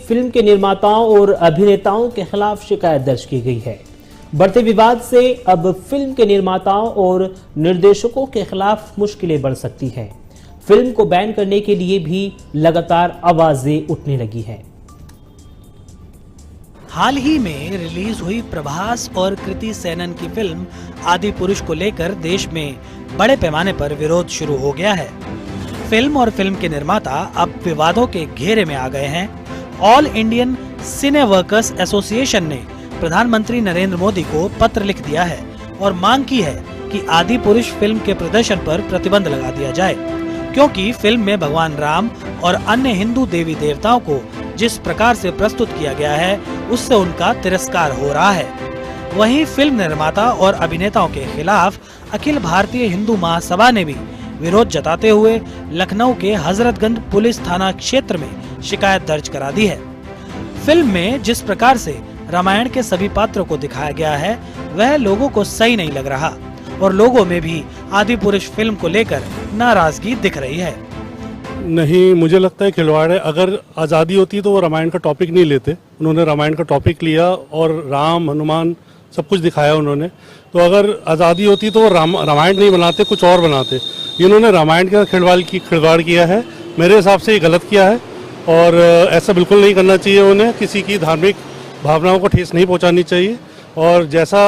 Film के निर्माताओं और अभिनेताओं के खिलाफ शिकायत दर्ज की गई है। बढ़ते विवाद से अब फिल्म के निर्माताओं और निर्देशकों के खिलाफ मुश्किलें बढ़ सकती हैं। फिल्म को बैन करने के लिए भी लगातार आवाजें उठने लगी हैं। हाल ही में रिलीज हुई प्रभास और कृति सेनन की फिल्म आदि पुरुष को लेकर देश में बड़े पैमाने पर विरोध शुरू हो गया है। फिल्म और फिल्म के निर्माता अब विवादों के घेरे में आ गए हैं। ऑल इंडियन सिने वर्कर्स एसोसिएशन ने प्रधानमंत्री नरेंद्र मोदी को पत्र लिख दिया है और मांग की है कि आदि पुरुष फिल्म के प्रदर्शन पर प्रतिबंध लगा दिया जाए, क्योंकि फिल्म में भगवान राम और अन्य हिंदू देवी देवताओं को जिस प्रकार से प्रस्तुत किया गया है उससे उनका तिरस्कार हो रहा है। वहीं फिल्म निर्माता और अभिनेताओं के खिलाफ अखिल भारतीय हिंदू महासभा ने भी विरोध जताते हुए लखनऊ के हजरतगंज पुलिस थाना क्षेत्र में शिकायत दर्ज करा दी है। फिल्म में जिस प्रकार से रामायण के सभी पात्रों को दिखाया गया है वह लोगों को सही नहीं लग रहा और लोगों में भी आदि पुरुष फिल्म को लेकर नाराजगी दिख रही है। नहीं, मुझे लगता है खिलवाड़ है। अगर आज़ादी होती तो वो रामायण का टॉपिक नहीं लेते। उन्होंने रामायण का टॉपिक लिया और राम हनुमान सब कुछ दिखाया उन्होंने। तो अगर आज़ादी होती तो वो रामायण नहीं बनाते, कुछ और बनाते। इन्होंने रामायण का खिलवाड़ किया है। मेरे हिसाब से ये गलत किया है और ऐसा बिल्कुल नहीं करना चाहिए। उन्हें किसी की धार्मिक भावनाओं को ठेस नहीं पहुँचानी चाहिए। और जैसा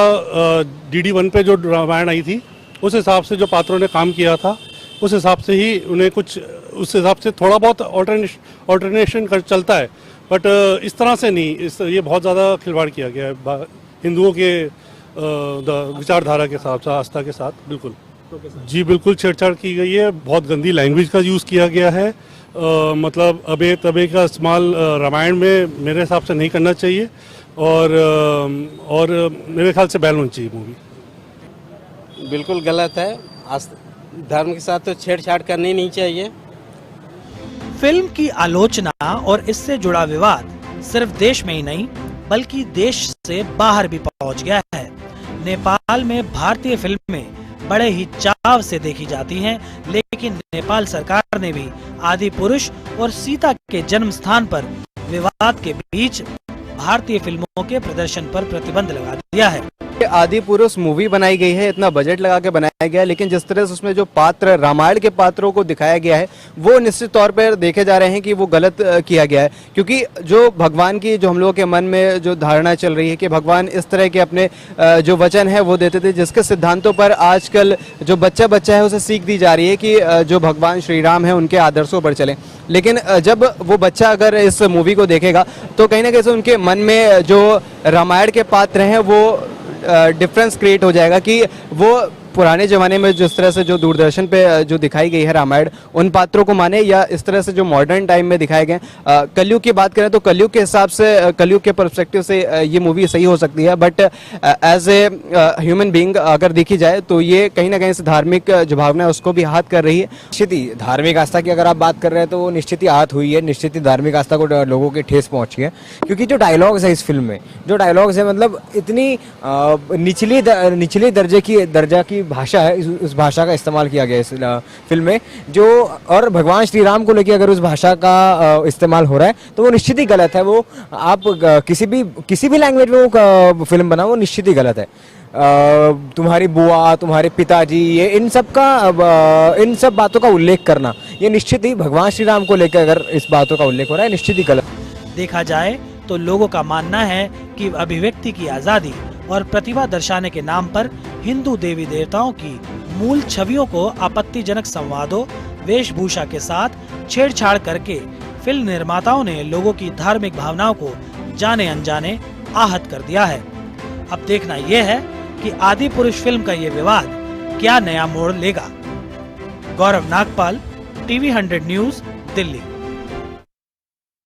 DD1 पे जो रामायण आई थी उस हिसाब से जो पात्रों ने काम किया था उस हिसाब से ही उन्हें कुछ उस हिसाब से थोड़ा बहुत ऑल्टरनेशन चलता है, बट इस तरह से नहीं। ये बहुत ज़्यादा खिलवाड़ किया गया है हिंदुओं के विचारधारा के साथ, आस्था के साथ। बिल्कुल जी, बिल्कुल छेड़छाड़ की गई है। बहुत गंदी लैंग्वेज का यूज़ किया गया है। मतलब अबे तबे का इस्तेमाल रामायण में मेरे हिसाब से नहीं करना चाहिए और मेरे ख्याल से बैन होनी चाहिए मूवी। बिल्कुल गलत है। धर्म के साथ तो छेड़छाड़ करनी नहीं चाहिए। फिल्म की आलोचना और इससे जुड़ा विवाद सिर्फ देश में ही नहीं बल्कि देश से बाहर भी पहुंच गया है। नेपाल में भारतीय फिल्में बड़े ही चाव से देखी जाती हैं, लेकिन नेपाल सरकार ने भी आदि पुरुष और सीता के जन्म स्थान पर विवाद के बीच भारतीय फिल्मों के प्रदर्शन पर प्रतिबंध लगा दिया है। आदि पुरुष मूवी बनाई गई है, इतना बजट लगा के बनाया गया है, लेकिन जिस तरह से उसमें जो पात्र रामायण के पात्रों को दिखाया गया है वो निश्चित तौर पर देखे जा रहे हैं कि वो गलत किया गया है। क्योंकि जो भगवान की जो हम लोगों के मन में जो धारणा चल रही है कि भगवान इस तरह के अपने जो वचन है वो देते थे, जिसके सिद्धांतों पर आजकल जो बच्चा है उसे सीख दी जा रही है कि जो भगवान श्री राम है उनके आदर्शों पर चलें। लेकिन जब वो बच्चा अगर इस मूवी को देखेगा तो कहीं ना कहीं उनके मन में जो रामायण के पात्र हैं वो डिफरेंस क्रिएट हो जाएगा कि वो पुराने ज़माने में जिस तरह से जो दूरदर्शन पे जो दिखाई गई है रामायण उन पात्रों को माने या इस तरह से जो मॉडर्न टाइम में दिखाए गए। कलयुग की बात करें तो कलयुग के हिसाब से कलयुग के पर्सपेक्टिव से ये मूवी सही हो सकती है, but as a human being अगर देखी जाए तो ये कहीं ना कहीं से धार्मिक जो भावना है उसको भी आहत कर रही है। निश्चित ही धार्मिक आस्था की अगर आप बात कर रहे हैं तो वो निश्चित ही आहत हुई है, निश्चित ही धार्मिक आस्था को लोगों के ठेस पहुंची है। क्योंकि जो डायलॉग्स है इस फिल्म में, जो डायलॉग्स है मतलब इतनी निचले दर्जा की भाषा है, उस भाषा का इस्तेमाल किया गया इस फिल्म में जो, और भगवान श्री राम को लेकर अगर उस भाषा का इस्तेमाल हो रहा है तो वो निश्चित ही गलत है। वो आप किसी भी लैंग्वेज में वो फिल्म बनाओ वो निश्चित ही गलत है। तुम्हारी बुआ, तुम्हारे पिताजी, ये इन सब बातों का उल्लेख करना ये निश्चित ही भगवान श्री राम को लेकर अगर इस बातों का उल्लेख हो रहा है निश्चित ही गलत। देखा जाए तो लोगों का मानना है कि अभिव्यक्ति की आजादी और प्रतिभा दर्शाने के नाम पर हिंदू देवी देवताओं की मूल छवियों को आपत्तिजनक संवादों, वेशभूषा के साथ छेड़छाड़ करके फिल्म निर्माताओं ने लोगों की धार्मिक भावनाओं को जाने अनजाने आहत कर दिया है। अब देखना यह है कि आदि पुरुष फिल्म का ये विवाद क्या नया मोड़ लेगा। गौरव नागपाल, TV 100 न्यूज, दिल्ली।